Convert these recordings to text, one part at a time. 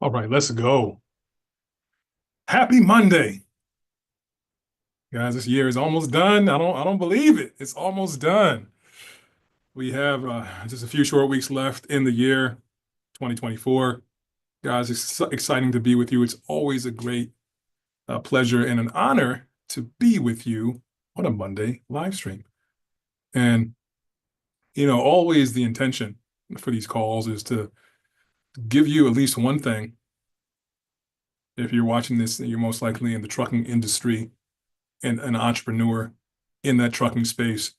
All right, let's go. Happy Monday. Guys, this year is almost done. I don't believe it. It's almost done. We have just a few short weeks left in the year 2024. Guys, it's so exciting to be with you. It's always a great pleasure and an honor to be with you on a Monday live stream. And, always the intention for these calls is to give you at least one thing. If you're watching this, you're most likely in the trucking industry and an entrepreneur in that trucking space.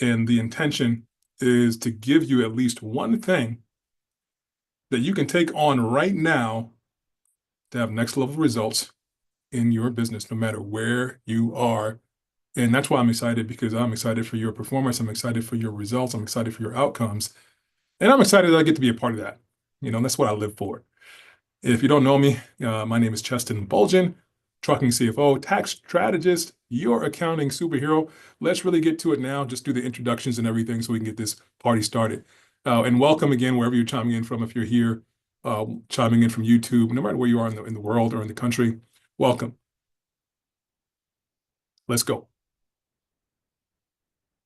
And the intention is to give you at least one thing that you can take on right now to have next level results in your business, no matter where you are. And that's why I'm excited, because I'm excited for your performance. I'm excited for your results. I'm excited for your outcomes. And I'm excited that I get to be a part of that. That's what I live for. If you don't know me, my name is Cheston Bulgin, trucking CFO, tax strategist, your accounting superhero. Let's really get to it now. Just do the introductions and everything so we can get this party started. And welcome again, wherever you're chiming in from. If you're here, chiming in from YouTube, no matter where you are in the world or in the country, welcome. Let's go.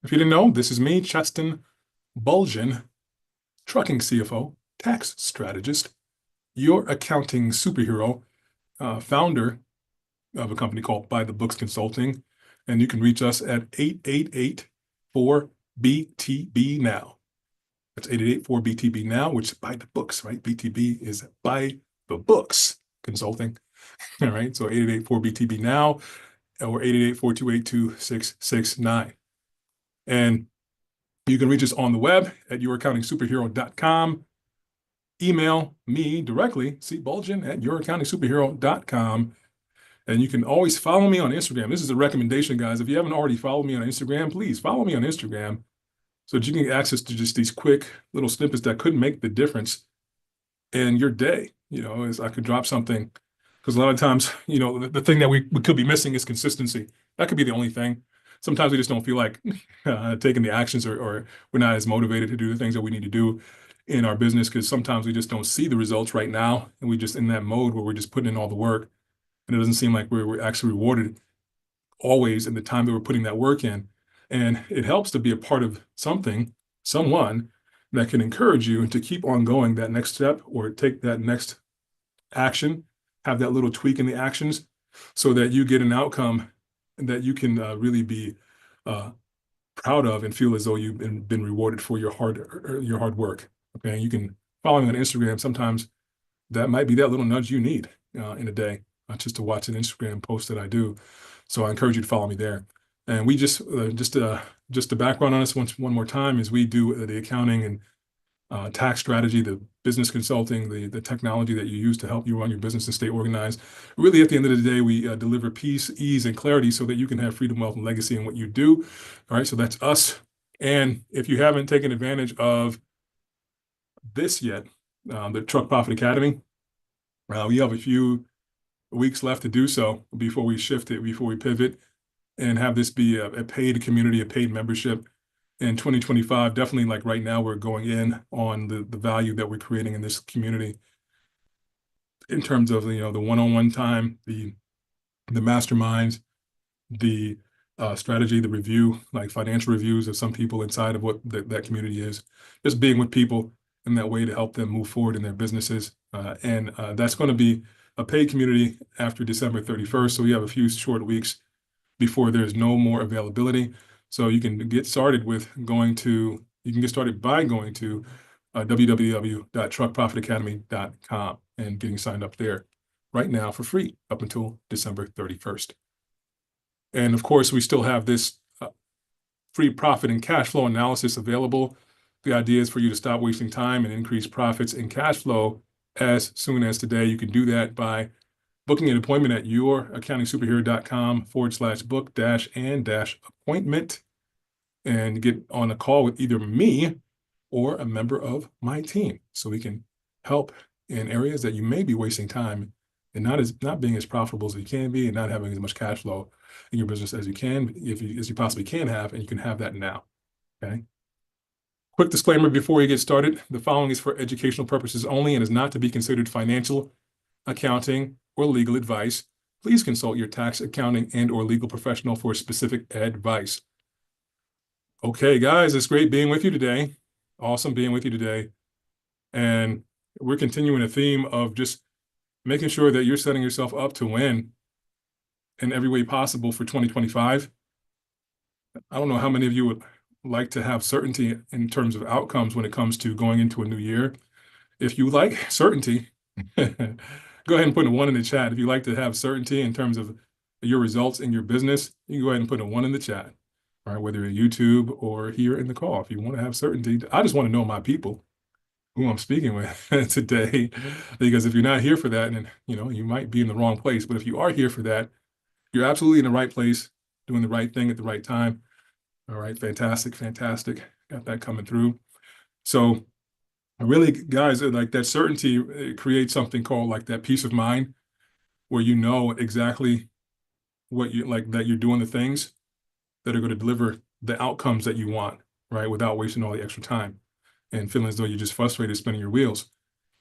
If you didn't know, this is me, Cheston Bulgin, trucking CFO, tax strategist, your accounting superhero, founder of a company called By the Books Consulting. And you can reach us at 888-4BTB now. That's 888-4BTB now, which is by the books, right? BTB is By the Books Consulting. All right. So 888-4BTB now, or 888-428-2669. And you can reach us on the web at youraccountingsuperhero.com. Email me directly, cbulgin@youraccountingsuperhero.com. And you can always follow me on Instagram. This is a recommendation, guys. If you haven't already followed me on Instagram, please follow me on Instagram so that you can get access to just these quick little snippets that could make the difference in your day. As I could drop something, because a lot of times, the thing that we could be missing is consistency. That could be the only thing. Sometimes we just don't feel like taking the actions, or we're not as motivated to do the things that we need to do in our business, because sometimes we just don't see the results right now. And we just in that mode where we're just putting in all the work. And it doesn't seem like we're actually rewarded always in the time that we're putting that work in. And it helps to be a part of someone that can encourage you to keep on going that next step, or take that next action, have that little tweak in the actions so that you get an outcome that you can really be proud of and feel as though you've been rewarded for your hard work. Okay. You can follow me on Instagram. Sometimes that might be that little nudge you need in a day. Just to watch an Instagram post that I do. So I encourage you to follow me there. And we just the background on us one more time is we do the accounting and tax strategy, the business consulting, the technology that you use to help you run your business and stay organized. Really, at the end of the day, we deliver peace, ease, and clarity so that you can have freedom, wealth, and legacy in what you do. All right, so that's us. And if you haven't taken advantage of this yet, the Truck Profit Academy, we have a few weeks left to do so before we shift it, before we pivot and have this be a paid community, a paid membership in 2025. Definitely, like right now, we're going in on the value that we're creating in this community in terms of the one-on-one time, the the masterminds, the strategy, the review, like financial reviews of some people inside of what that community is, just being with people in that way to help them move forward in their businesses. And that's going to be a paid community after December 31st. So we have a few short weeks before there's no more availability. So you can get started by going to www.truckprofitacademy.com and getting signed up there right now for free up until December 31st. And of course, we still have this free profit and cash flow analysis available. The idea is for you to stop wasting time and increase profits and cash flow as soon as today. You can do that by booking an appointment at youraccountingsuperhero.com/book-and-appointment and get on a call with either me or a member of my team so we can help in areas that you may be wasting time and not being as profitable as you can be and not having as much cash flow in your business as you possibly can have, and you can have that now. Okay. Quick disclaimer before you get started: the following is for educational purposes only and is not to be considered financial, accounting, or legal advice. Please consult your tax, accounting, and/or legal professional for specific advice. Okay, guys, it's great being with you today. Awesome being with you today. And we're continuing a theme of just making sure that you're setting yourself up to win in every way possible for 2025. I don't know how many of you would like to have certainty in terms of outcomes when it comes to going into a new year. If you like certainty, go ahead and put a 1 in the chat. If you like to have certainty in terms of your results in your business, you can go ahead and put a 1 in the chat. All right, whether you're YouTube or here in the call, if you want to have certainty. I just want to know my people, who I'm speaking with today, because if you're not here for that, then you might be in the wrong place. But if you are here for that, you're absolutely in the right place, doing the right thing at the right time. All right, fantastic, fantastic. Got that coming through. So really, guys, like that certainty creates something called like that peace of mind, where you know exactly what you like, that you're doing the things that are going to deliver the outcomes that you want, right? Without wasting all the extra time and feeling as though you're just frustrated spinning your wheels.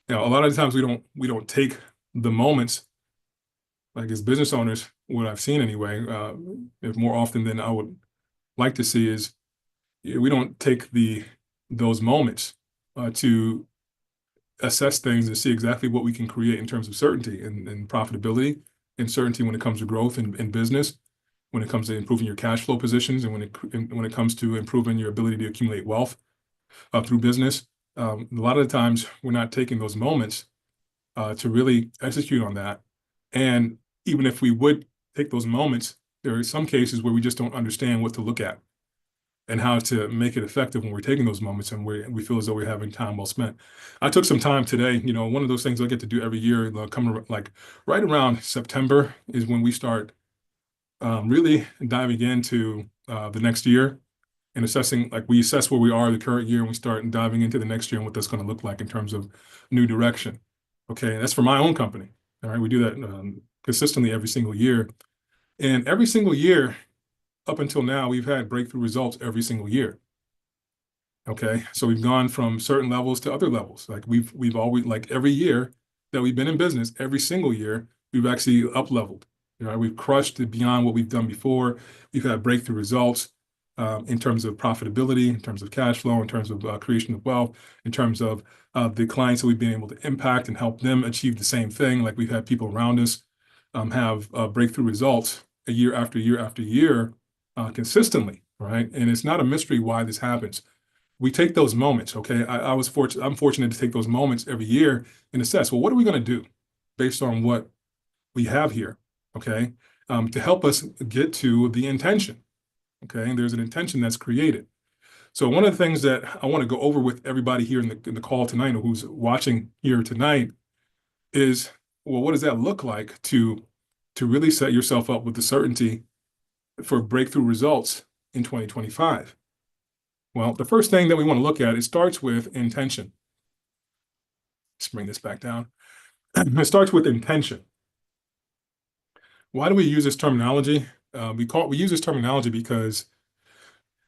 Now, a lot of the times we don't take the moments, like as business owners, what I've seen anyway, if more often than I would like to see, is we don't take those moments to assess things and see exactly what we can create in terms of certainty and profitability, and certainty when it comes to growth in business, when it comes to improving your cash flow positions, and when it comes to improving your ability to accumulate wealth through business. A lot of the times we're not taking those moments to really execute on that. And even if we would take those moments, there are some cases where we just don't understand what to look at and how to make it effective when we're taking those moments, and we feel as though we're having time well spent. I took some time today. One of those things I get to do every year, coming like right around September, is when we start really diving into the next year and assessing, like we assess where we are the current year, and we start diving into the next year and what that's going to look like in terms of new direction. Okay, and that's for my own company. All right, we do that consistently every single year. And every single year, up until now, we've had breakthrough results every single year. Okay, so we've gone from certain levels to other levels. Like we've always, like every year that we've been in business, every single year, we've actually up-leveled. We've crushed it beyond what we've done before. We've had breakthrough results in terms of profitability, in terms of cash flow, in terms of creation of wealth, in terms of the clients that we've been able to impact and help them achieve the same thing. Like we've had people around us have breakthrough results year after year after year consistently, right? And it's not a mystery why this happens. We take those moments, okay? I'm fortunate to take those moments every year and assess, well, what are we going to do based on what we have here, okay? To help us get to the intention, okay? And there's an intention that's created. So one of the things that I want to go over with everybody here in the call tonight, or who's watching here tonight, is, well, what does that look like to really set yourself up with the certainty for breakthrough results in 2025? Well, the first thing that we want to look at, it starts with intention. Let's bring this back down. It starts with intention. Why do we use this terminology? We use this terminology because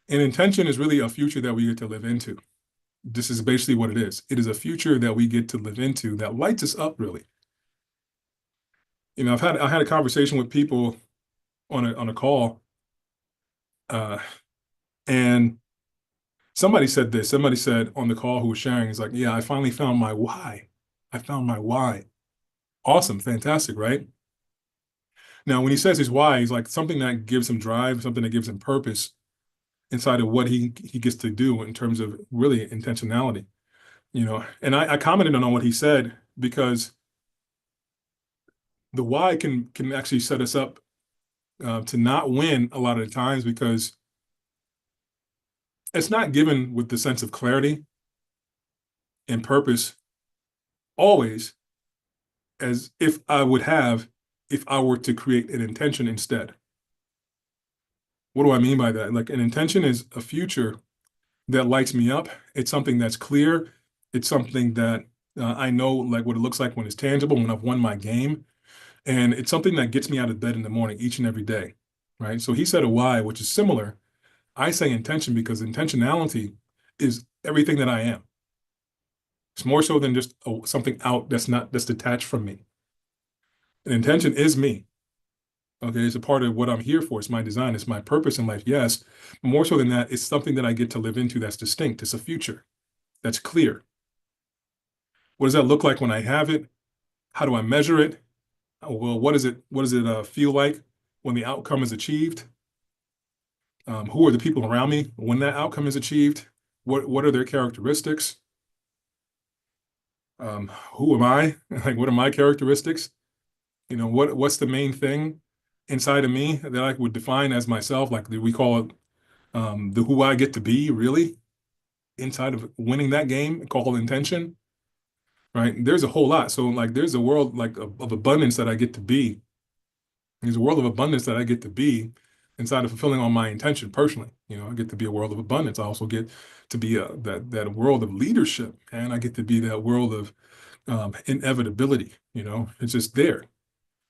an intention is really a future that we get to live into. This is basically what it is. It is a future that we get to live into that lights us up, really. I had a conversation with people on a call, uh, and somebody said this. Somebody said on the call who was sharing, is like, yeah, I finally found my why. I found my why. Awesome, fantastic, right? Now, when he says his why, he's like something that gives him drive, something that gives him purpose inside of what he gets to do in terms of really intentionality, And I commented on what he said because the why can actually set us up to not win a lot of the times because it's not given with the sense of clarity and purpose always as if I would have if I were to create an intention instead. What do I mean by that? Like an intention is a future that lights me up. It's something that's clear. It's something that I know like what it looks like when it's tangible, when I've won my game. And it's something that gets me out of bed in the morning each and every day, right? So he said a why, which is similar. I say intention because intentionality is everything that I am. It's more so than just something out that's detached from me. An intention is me. Okay, it's a part of what I'm here for. It's my design. It's my purpose in life. Yes, but more so than that, it's something that I get to live into that's distinct. It's a future that's clear. What does that look like when I have it? How do I measure it? Well, what does it feel like when the outcome is achieved? Who are the people around me when that outcome is achieved? What are their characteristics? Who am I? Like, what are my characteristics? What's the main thing inside of me that I would define as myself? Like we call it the who I get to be, really, inside of winning that game called intention, right? There's a whole lot. So like there's a world like of abundance that I get to be. There's a world of abundance that I get to be inside of fulfilling on my intention personally. I get to be a world of abundance. I also get to be that world of leadership, and I get to be that world of inevitability. It's just there,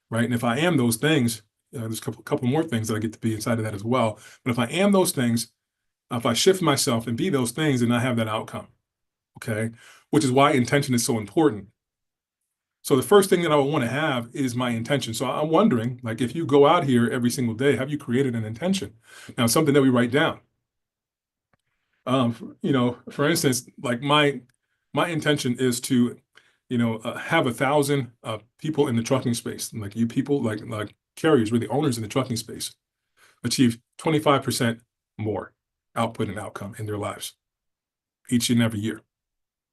right? And if I am those things, there's a couple more things that I get to be inside of that as well. But if I am those things, if I shift myself and be those things, then I have that outcome. Okay, which is why intention is so important. So the first thing that I would want to have is my intention. So I'm wondering, like, if you go out here every single day, have you created an intention? Now, something that we write down. For instance, like my intention is to, have 1,000 people in the trucking space, like you people, like carriers, really owners in the trucking space, achieve 25% more output and outcome in their lives each and every year.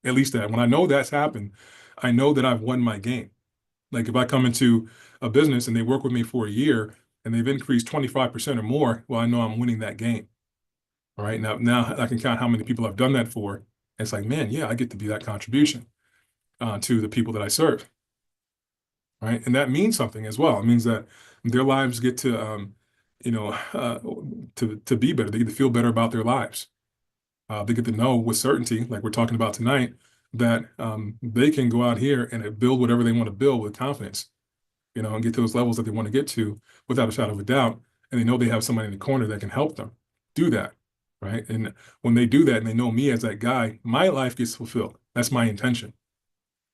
At least that. When I know that's happened, I know that I've won my game. Like if I come into a business and they work with me for a year and they've increased 25% or more, well, I know I'm winning that game. All right. Now I can count how many people I've done that for. And it's like, man, yeah, I get to be that contribution to the people that I serve. Right. And that means something as well. It means that their lives get to, you know, uh, to be better. They get to feel better about their lives. They get to know with certainty, like we're talking about tonight, that they can go out here and build whatever they want to build with confidence, and get to those levels that they want to get to without a shadow of a doubt. And they know they have somebody in the corner that can help them do that, right? And when they do that and they know me as that guy, my life gets fulfilled. That's my intention,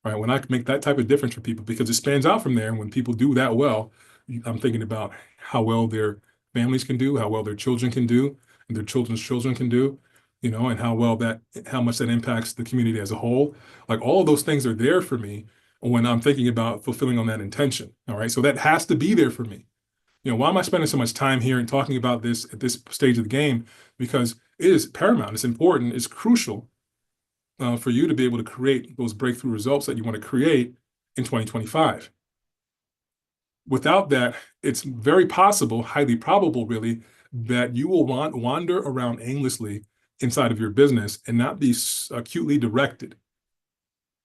right? When I make that type of difference for people, because it spans out from there. And when people do that well, I'm thinking about how well their families can do, how well their children can do, and their children's children can do, and how much that impacts the community as a whole. Like all of those things are there for me when I'm thinking about fulfilling on that intention. All right. So that has to be there for me. Why am I spending so much time here and talking about this at this stage of the game? Because it is paramount. It's important. It's crucial for you to be able to create those breakthrough results that you want to create in 2025. Without that, it's very possible, highly probable, really, that you will wander around aimlessly inside of your business and not be acutely directed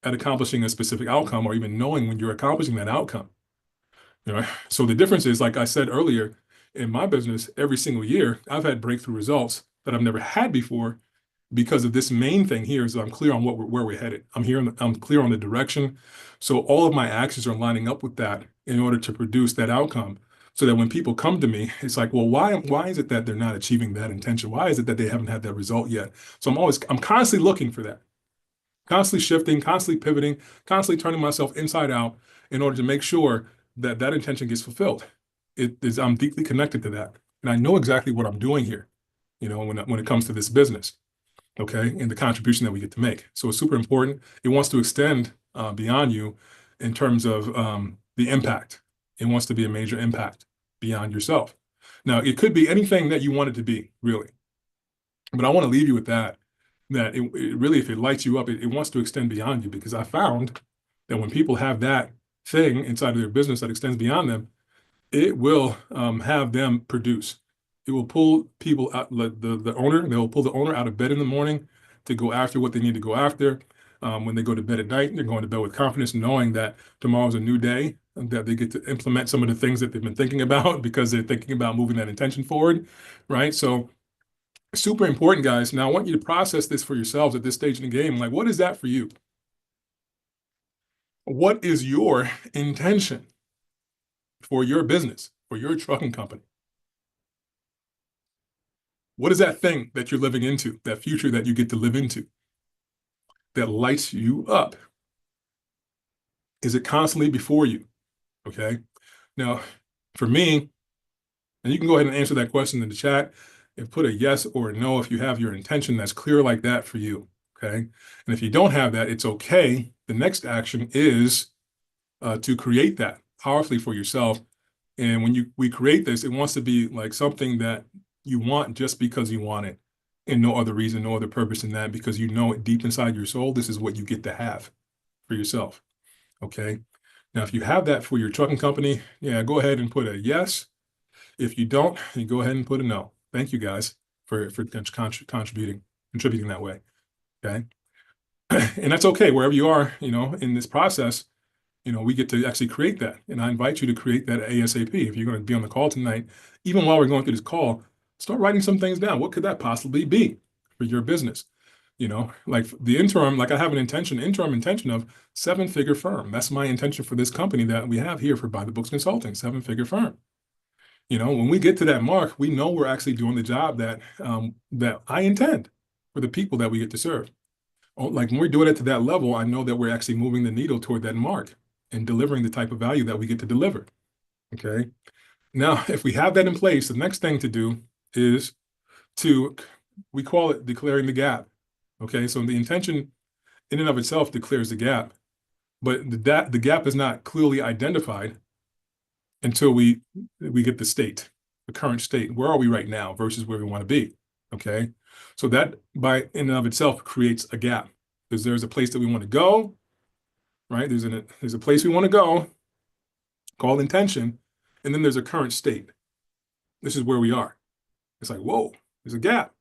at accomplishing a specific outcome or even knowing when you're accomplishing that outcome. So the difference is, like I said earlier, in my business, every single year, I've had breakthrough results that I've never had before because of this main thing here is I'm clear on where we're headed. I'm clear on the direction. So all of my actions are lining up with that in order to produce that outcome. So that when people come to me, it's like, well, why is it that they're not achieving that intention? Why is it that they haven't had that result yet? So I'm constantly looking for that, constantly shifting, constantly pivoting, constantly turning myself inside out in order to make sure that intention gets fulfilled. I'm deeply connected to that. And I know exactly what I'm doing here, when it comes to this business, okay, and the contribution that we get to make. So it's super important. It wants to extend beyond you in terms of the impact. It wants to be a major impact beyond yourself. Now, it could be anything that you want it to be, really. But I want to leave you with that it really, if it lights you up, it wants to extend beyond you, because I found that when people have that thing inside of their business that extends beyond them, it will have them produce. It will pull people out, the owner, they will pull the owner out of bed in the morning to go after what they need to go after. When they go to bed at night, they're going to bed with confidence, knowing that tomorrow's a new day, and that they get to implement some of the things that they've been thinking about because they're thinking about moving that intention forward, right? So super important, guys. Now, I want you to process this for yourselves at this stage in the game. Like, what is that for you? What is your intention for your business, for your trucking company? What is that thing that you're living into, that future that you get to live into, that lights you up? Is it constantly before you? Okay. Now, for me, and you can go ahead and answer that question in the chat and put a yes or a no if you have your intention that's clear like that for you. Okay. And if you don't have that, it's okay. The next action is to create that powerfully for yourself. And when we create this, it wants to be like something that you want just because you want it, and no other reason, no other purpose in that, because you know it deep inside your soul, this is what you get to have for yourself. Okay. Now, if you have that for your trucking company, yeah, go ahead and put a yes. If you don't, you go ahead and put a no. Thank you, guys, for contributing that way. Okay. And that's okay wherever you are, in this process. We get to actually create that. And I invite you to create that ASAP. If you're going to be on the call tonight, even while we're going through this call, start writing some things down. What could that possibly be for your business? Like the interim, like I have an interim intention of 7-figure firm. That's my intention for this company that we have here for By the Books Consulting, 7-figure firm. When we get to that mark, we know we're actually doing the job that I intend for the people that we get to serve. Like when we're doing it to that level, I know that we're actually moving the needle toward that mark and delivering the type of value that we get to deliver. Okay. Now, if we have that in place, the next thing to do is we call it declaring the gap. Okay. So the intention in and of itself declares the gap, but the gap is not clearly identified until we get the current state. Where are we right now versus where we want to be? Okay. So that by in and of itself creates a gap, because there's a place that we want to go, right? There's a place we want to go called intention, and then there's a current state. This is where we are. It's like, whoa, there's a gap.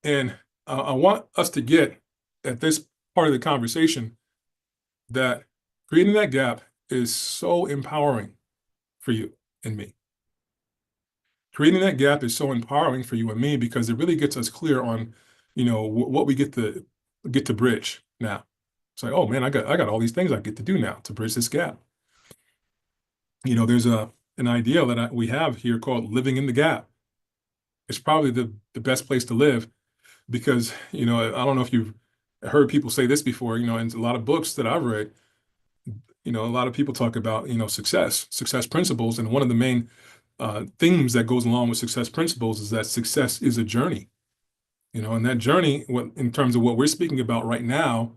And I want us to get at this part of the conversation that creating that gap is so empowering for you and me. Creating that gap is so empowering for you and me because it really gets us clear on, what we get to bridge now. It's like, oh man, I got all these things I get to do now to bridge this gap. There's an idea that we have here called living in the gap. It's probably the best place to live because, I don't know if you've heard people say this before, in a lot of books that I've read, a lot of people talk about, success principles. And one of the main themes that goes along with success principles is that success is a journey, and that journey, in terms of what we're speaking about right now,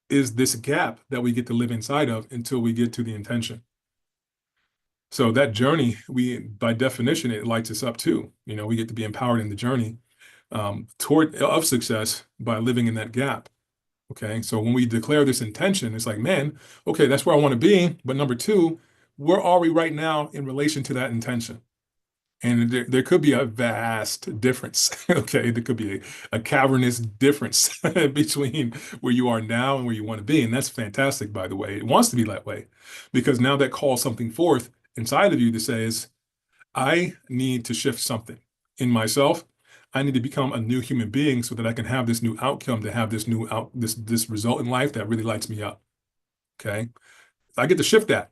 is this gap that we get to live inside of until we get to the intention. So that journey, by definition, it lights us up too. We get to be empowered in the journey of success by living in that gap. Okay. So when we declare this intention, it's like, man, okay, that's where I want to be. But number two, where are we right now in relation to that intention? And there could be a vast difference. Okay. There could be a cavernous difference between where you are now and where you want to be. And that's fantastic, by the way. It wants to be that way because now that calls something forth inside of you to say is, I need to shift something in myself. I need to become a new human being so that I can have this new outcome, to have this this result in life that really lights me up. Okay. I get to shift that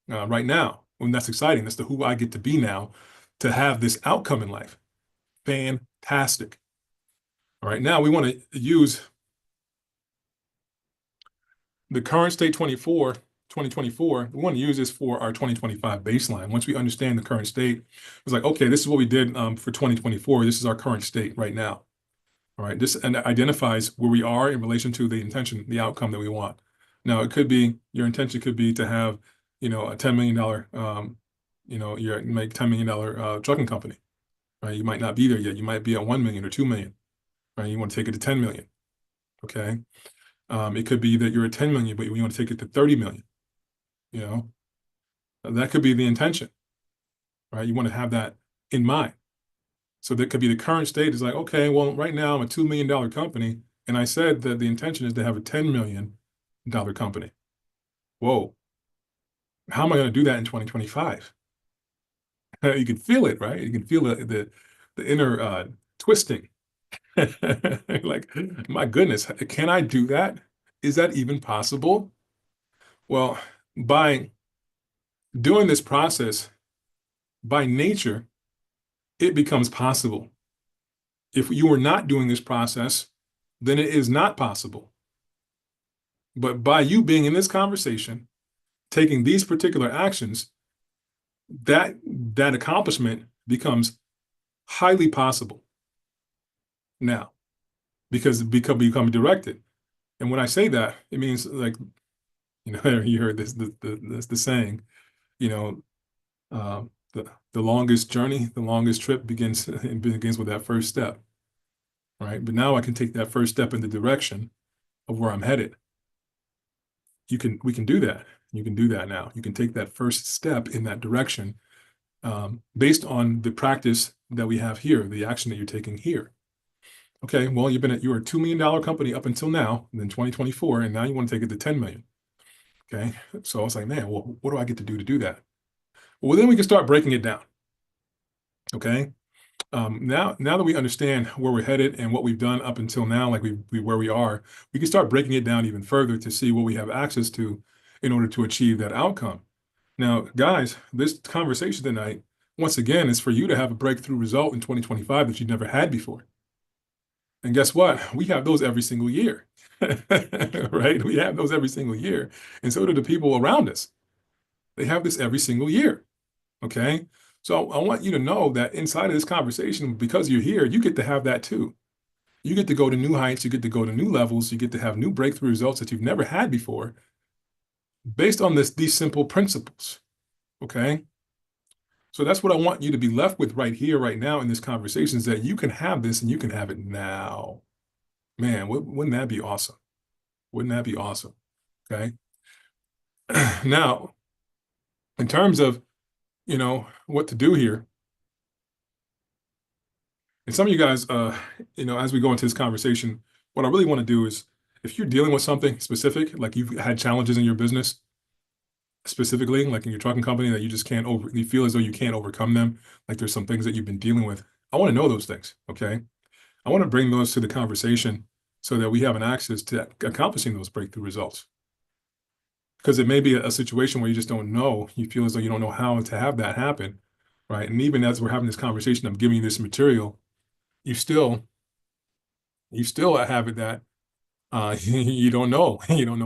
right now. When that's exciting. That's who I get to be now, to have this outcome in life. Fantastic. All right. Now we want to use the current state 24 2024, we want to use this for our 2025 baseline. Once we understand the current state, it's like, okay, this is what we did for 2024. This is our current state right now. All right, this and identifies where we are in relation to the intention, the outcome that we want. Now, it could be your intention could be to have, a $10 million, you make $10 million trucking company, right? You might not be there yet. You might be at 1 million or 2 million, right? You want to take it to 10 million, okay? It could be that you're at 10 million, but you want to take it to 30 million, that could be the intention, right? You want to have that in mind. So that could be the current state is like, okay, well, right now I'm a $2 million company, and I said that the intention is to have a $10 million company. Whoa. How am I going to do that in 2025? You can feel it, right? You can feel the inner twisting. Like, my goodness, can I do that? Is that even possible? Well, by doing this process, by nature, it becomes possible. If you are not doing this process, then it is not possible. But by you being in this conversation, taking these particular actions, that accomplishment becomes highly possible now, because it become directed. And when I say that, it means like, you heard this the saying, the longest journey, the longest trip begins with that first step, right? But now I can take that first step in the direction of where I'm headed. We can do that. You can do that now. You can take that first step in that direction based on the practice that we have here, the action that you're taking here. Okay, well, you're a $2 million company up until now, and then 2024, and now you want to take it to 10 million. Okay, so I was like, man, well, what do I get to do that? Well, then we can start breaking it down. Okay, now that we understand where we're headed and what we've done up until now, like where we are, we can start breaking it down even further to see what we have access to in order to achieve that outcome. Now, guys, this conversation tonight, once again, is for you to have a breakthrough result in 2025 that you've never had before. And guess what? We have those every single year, right? We have those every single year. And so do the people around us. They have this every single year, okay? So I want you to know that inside of this conversation, because you're here, you get to have that too. You get to go to new heights, you get to go to new levels, you get to have new breakthrough results that you've never had before based on these simple principles, okay? So that's what I want you to be left with right here, right now in this conversation, is that you can have this and you can have it now. Man, wouldn't that be awesome? Wouldn't that be awesome? Okay. Now, in terms of, what to do here, and some of you guys, as we go into this conversation, what I really want to do is, if you're dealing with something specific, like you've had challenges in your business, specifically, like in your trucking company that you just you feel as though you can't overcome them, like there's some things that you've been dealing with. I want to know those things, okay? I want to bring those to the conversation so that we have an access to accomplishing those breakthrough results. Because it may be a situation where you just don't know, you feel as though you don't know how to have that happen, right? And even as we're having this conversation, I'm giving you this material, you still have it that you don't know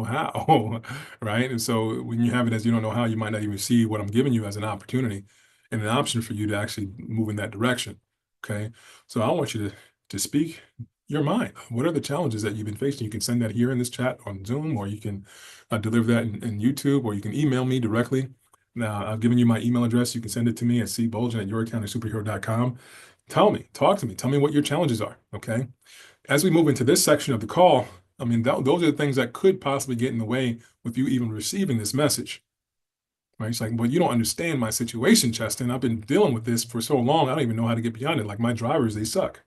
how, right? And so when you have it as you don't know how, you might not even see what I'm giving you as an opportunity and an option for you to actually move in that direction, okay? So I want you to speak your mind. What are the challenges that you've been facing? You can send that here in this chat on Zoom, or you can deliver that in YouTube, or you can email me directly. Now, I've given you my email address. You can send it to me at cbulgen@youraccountingsuperhero.com. Talk to me. Tell me what your challenges are, okay? As we move into this section of the call, I mean, those are the things that could possibly get in the way with you even receiving this message, right? It's like, well, you don't understand my situation, Cheston. I've been dealing with this for so long, I don't even know how to get beyond it. Like, my drivers, they suck.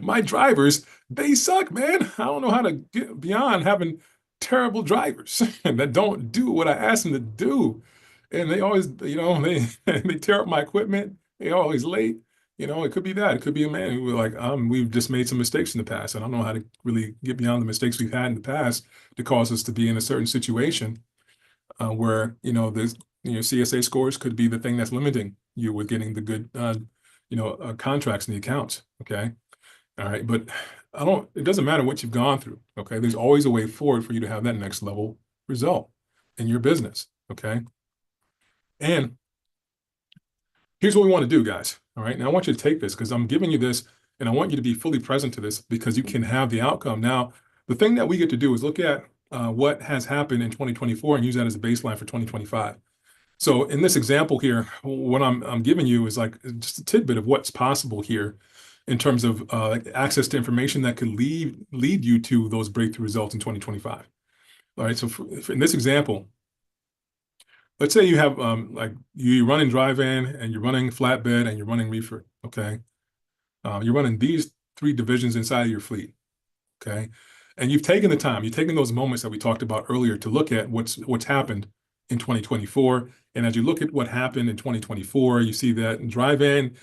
My drivers, they suck, man. I don't know how to get beyond having terrible drivers that don't do what I ask them to do. And they always, they tear up my equipment. They're always late. It could be that. It could be a man who like, we've just made some mistakes in the past. And I don't know how to really get beyond the mistakes we've had in the past to cause us to be in a certain situation where, there's, CSA scores could be the thing that's limiting you with getting the good, contracts and the accounts. Okay. All right. But it doesn't matter what you've gone through. Okay. There's always a way forward for you to have that next level result in your business, okay? And here's what we want to do, guys, all right? Now, I want you to take this because I'm giving you this, and I want you to be fully present to this because you can have the outcome. Now, the thing that we get to do is look at what has happened in 2024 and use that as a baseline for 2025. So in this example here, what I'm giving you is like just a tidbit of what's possible here in terms of access to information that could lead you to those breakthrough results in 2025. All right, so in this example, let's say you have like you running drive-in and you're running flatbed and you're running reefer, okay? You're running these three divisions inside of your fleet, okay? And you've taken the time, you've taken those moments that we talked about earlier to look at what's happened in 2024. And as you look at what happened in 2024, you see that in drive-in,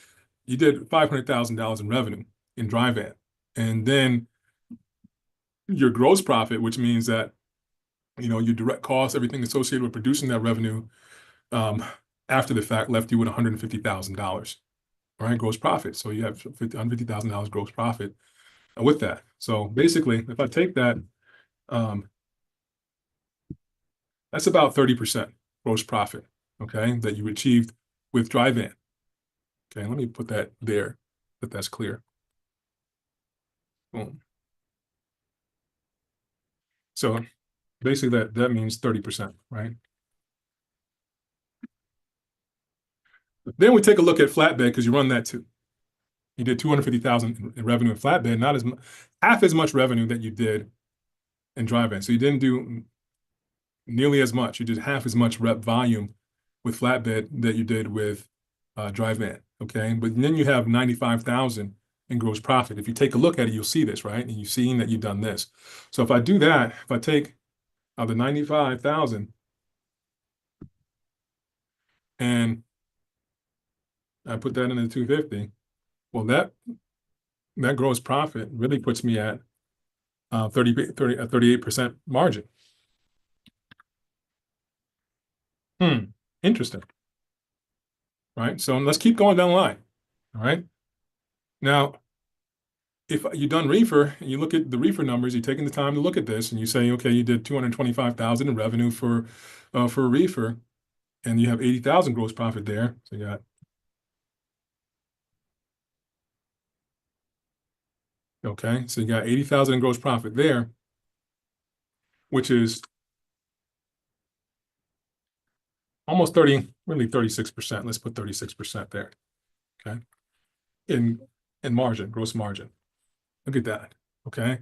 you did $500,000 in revenue in drive-in. And then your gross profit, which means that, you know, your direct costs, everything associated with producing that revenue after the fact left you with $150,000, right? Gross profit. So you have $150,000 gross profit with that. So basically, if I take that, that's about 30% gross profit, okay, that you achieved with drive-in. Okay, let me put that there, that that's clear. Boom. So basically that means 30%, right? Then we take a look at flatbed because you run that too. You did 250,000 in revenue in flatbed, not as half as much revenue that you did in drive-in. So you didn't do nearly as much. You did half as much rep volume with flatbed that you did with drive-in. Okay, but then you have 95,000 in gross profit. If you take a look at it, you'll see this, right? And you've seen that you've done this. So if I do that, if I take the 95,000 and I put that in the 250, well, that gross profit really puts me at 38% margin. Interesting. Right? So let's keep going down the line. All right. Now, if you've done reefer and you look at the reefer numbers, you're taking the time to look at this and you say, okay, you did 225,000 in revenue for reefer, and you have 80,000 gross profit there. So you got okay, so you got 80,000 in gross profit there, which is almost 30, really 36%. Let's put 36% there. Okay. In margin, gross margin. Look at that. Okay.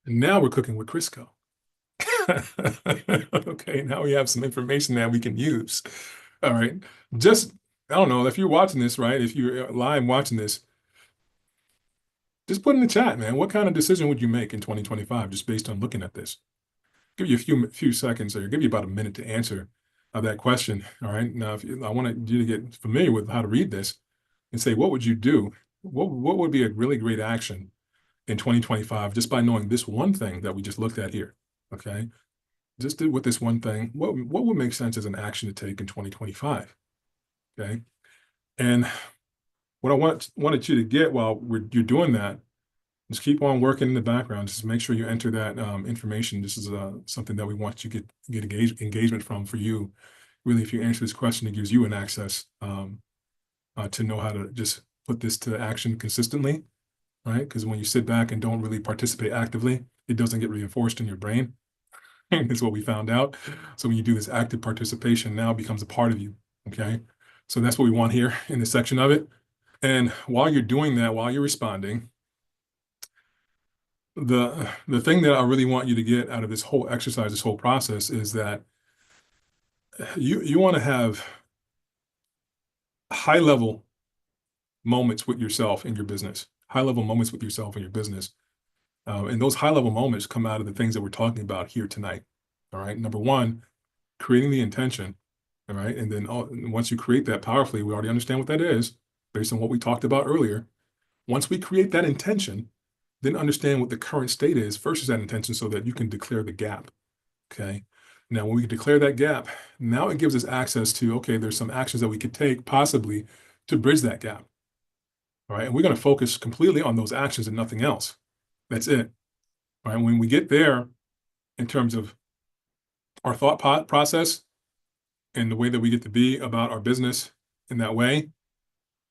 And now we're cooking with Crisco. Okay, now we have some information that we can use. All right. Just, I don't know, if you're watching this, right? If you're live watching this, just put in the chat, man. What kind of decision would you make in 2025 just based on looking at this? Give you a few seconds or give you about a minute to answer that question. All right. Now, I want you to get familiar with how to read this and say, what would you do? What would be a really great action in 2025 just by knowing this one thing that we just looked at here? Okay. Just with this one thing, what would make sense as an action to take in 2025? Okay. And what I wanted you to get while you're doing that, just keep on working in the background. Just make sure you enter that information. This is something that we want you to get engagement from for you. Really, if you answer this question, it gives you an access to know how to just put this to action consistently, right? Because when you sit back and don't really participate actively, it doesn't get reinforced in your brain. That's what we found out. So when you do this active participation, now it becomes a part of you, okay? So that's what we want here in this section of it. And while you're doing that, while you're responding, the thing that I really want you to get out of this whole exercise, this whole process, is that you want to have high-level moments with yourself in your business, high-level moments with yourself in your business. And those high-level moments come out of the things that we're talking about here tonight. All right. Number one, creating the intention. All right. And then once you create that powerfully, we already understand what that is based on what we talked about earlier. Once we create that intention, then understand what the current state is versus that intention so that you can declare the gap. Okay. Now, when we declare that gap, now it gives us access to, okay, there's some actions that we could take possibly to bridge that gap. All right. And we're going to focus completely on those actions and nothing else. That's it. All right. When we get there, in terms of our thought process and the way that we get to be about our business in that way,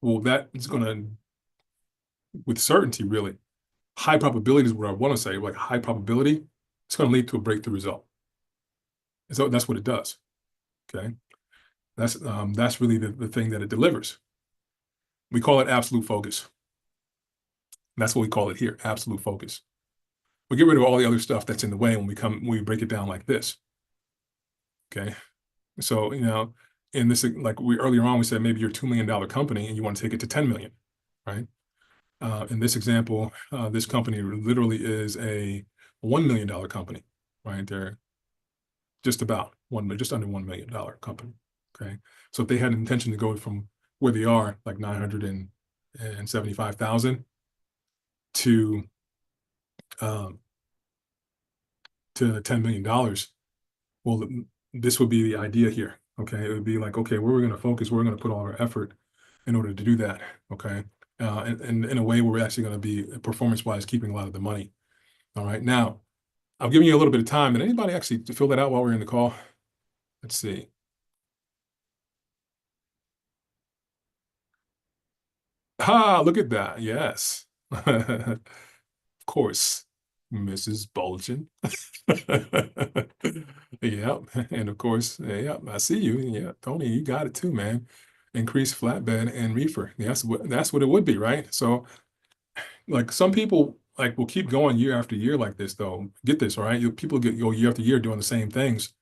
well, that is going to, with certainty, really, high probability is what I want to say, like high probability, it's going to lead to a breakthrough result. And so that's what it does. Okay. That's really the thing that it delivers. We call it absolute focus. That's what we call it here, absolute focus. We get rid of all the other stuff that's in the way when we break it down like this. Okay. So, in this, like we earlier on, we said maybe you're a $2 million company and you want to take it to 10 million, right? In this example, this company literally is a $1 million company, right? They're just about just under $1 million company. Okay. So if they had an intention to go from where they are, like 975,000 to $10 million, well, this would be the idea here. Okay. It would be like, okay, where we're going to focus, where we're going to put all our effort in order to do that. Okay. And in a way where we're actually going to be performance-wise keeping a lot of the money. All right. Now, I've given you a little bit of time. Did anybody actually fill that out while we're in the call? Let's see. Look at that. Yes. Of course, Mrs. Bulgin. Yep. And of course, yeah, I see you. Yeah, Tony, you got it too, man. Increased flatbed and reefer. That's what it would be, right? So, like some people like will keep going year after year like this, though. Get this, all right? People go year after year doing the same things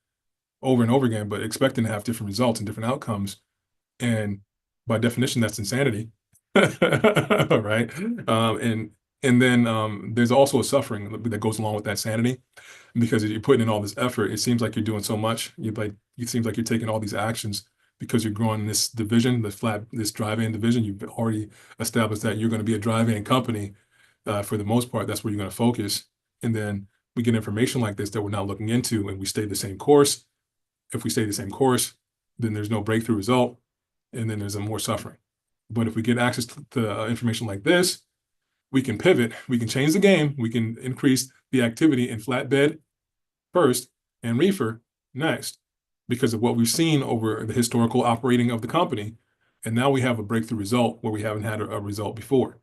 over and over again, but expecting to have different results and different outcomes. And by definition, that's insanity. Right. And then there's also a suffering that goes along with that sanity, because if you're putting in all this effort, it seems like you're doing so much. It seems like you're taking all these actions because you're growing this division, this drive-in division. You've already established that you're going to be a drive-in company. For the most part, that's where you're going to focus. And then we get information like this that we're not looking into, and we stay the same course. If we stay the same course, then there's no breakthrough result, and then there's more suffering. But if we get access to information like this, we can pivot, we can change the game, we can increase the activity in flatbed first and reefer next because of what we've seen over the historical operating of the company. And now we have a breakthrough result where we haven't had a result before.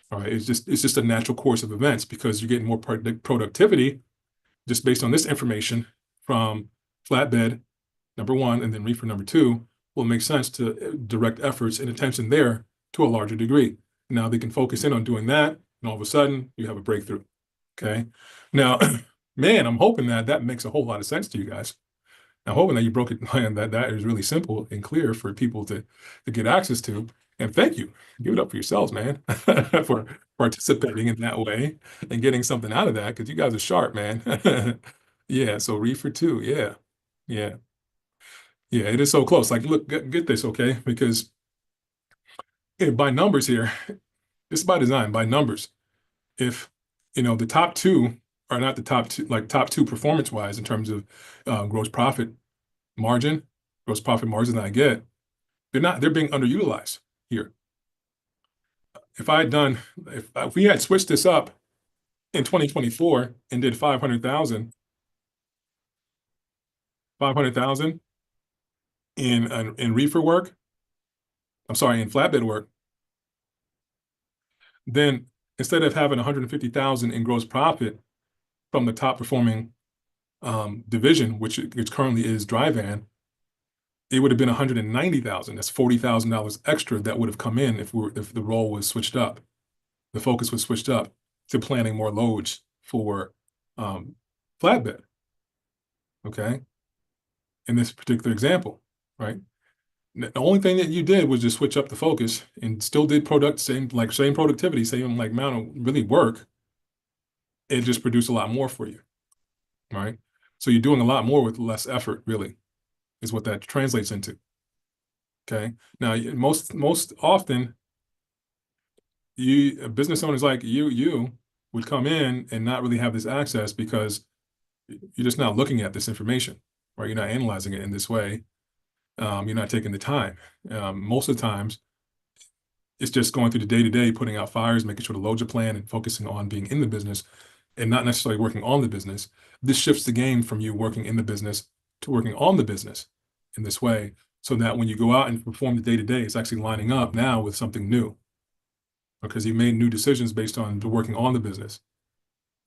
All right, it's just a natural course of events because you're getting more productivity just based on this information from flatbed number one and then reefer number two. Will make sense to direct efforts and attention there to a larger degree. Now they can focus in on doing that, and all of a sudden you have a breakthrough. Okay. Now, man, I'm hoping that makes a whole lot of sense to you guys. I'm hoping that you broke it down, that is really simple and clear for people to get access to. And thank you. Give it up for yourselves, man, for participating in that way and getting something out of that, because you guys are sharp, man. Yeah. So reefer too. Yeah. Yeah. Yeah, it is so close. Like, look, get this, okay? Because by numbers here, this is by design, by numbers. If, the top two are not the top two, like top two performance-wise in terms of gross profit margin that I get, they're being underutilized here. If we had switched this up in 2024 and did 500,000 in reefer work, I'm sorry, in flatbed work, then instead of having 150,000 in gross profit from the top performing division, which currently is dry van, it would have been 190,000. That's $40,000 extra that would have come in if the role was switched up. The focus was switched up to planning more loads for flatbed. Okay, in this particular example, right? The only thing that you did was just switch up the focus and still did same productivity, same like amount of really work. It just produced a lot more for you, right? So you're doing a lot more with less effort, really, is what that translates into. Okay. Now, most often, business owners like you would come in and not really have this access because you're just not looking at this information, right? You're not analyzing it in this way. You're not taking the time. Most of the times, it's just going through the day-to-day, putting out fires, making sure the loads are planned, and focusing on being in the business and not necessarily working on the business. This shifts the game from you working in the business to working on the business in this way, so that when you go out and perform the day-to-day, it's actually lining up now with something new, because you made new decisions based on the working on the business.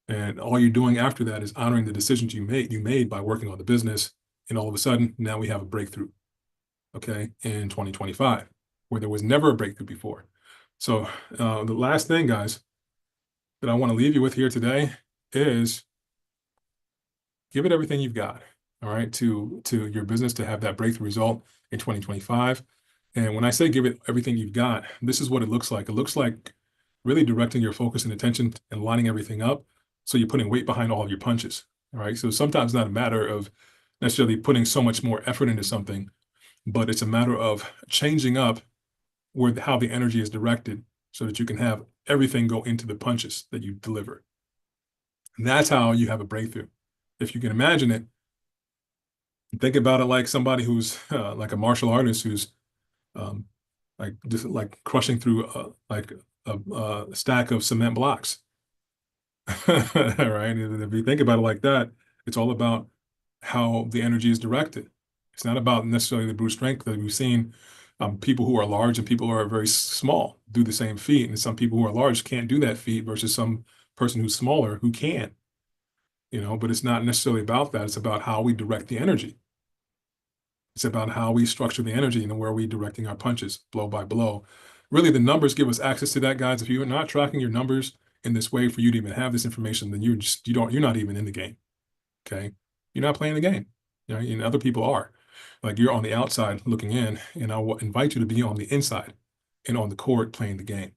And all you're doing after that is honoring the decisions you made by working on the business. And all of a sudden, now we have a breakthrough, okay, in 2025, where there was never a breakthrough before. So the last thing, guys, that I want to leave you with here today is give it everything you've got, all right, to your business to have that breakthrough result in 2025. And when I say give it everything you've got, this is what it looks like. It looks like really directing your focus and attention and lining everything up, so you're putting weight behind all of your punches, all right? So sometimes it's not a matter of necessarily putting so much more effort into something, but it's a matter of changing up how the energy is directed, so that you can have everything go into the punches that you deliver. And that's how you have a breakthrough. If you can imagine it, think about it like somebody who's like a martial artist who's um, like just like crushing through like a stack of cement blocks. Right? And if you think about it like that, it's all about how the energy is directed. It's not about necessarily the brute strength that we've seen. People who are large and people who are very small do the same feat, and some people who are large can't do that feat versus some person who's smaller who can. But it's not necessarily about that. It's about how we direct the energy. It's about how we structure the energy and where we're directing our punches, blow by blow. Really, the numbers give us access to that, guys. If you're not tracking your numbers in this way for you to even have this information, then you're not even in the game. Okay, you're not playing the game. And other people are. Like, you're on the outside looking in, and I will invite you to be on the inside and on the court playing the game.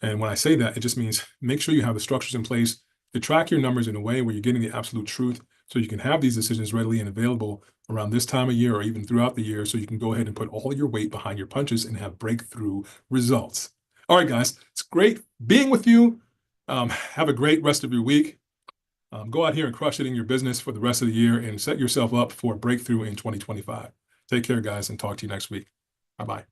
And when I say that, it just means make sure you have the structures in place to track your numbers in a way where you're getting the absolute truth, so you can have these decisions readily and available around this time of year or even throughout the year, so you can go ahead and put all your weight behind your punches and have breakthrough results. All right, guys, it's great being with you. Have a great rest of your week. Go out here and crush it in your business for the rest of the year and set yourself up for a breakthrough in 2025. Take care, guys, and talk to you next week. Bye-bye.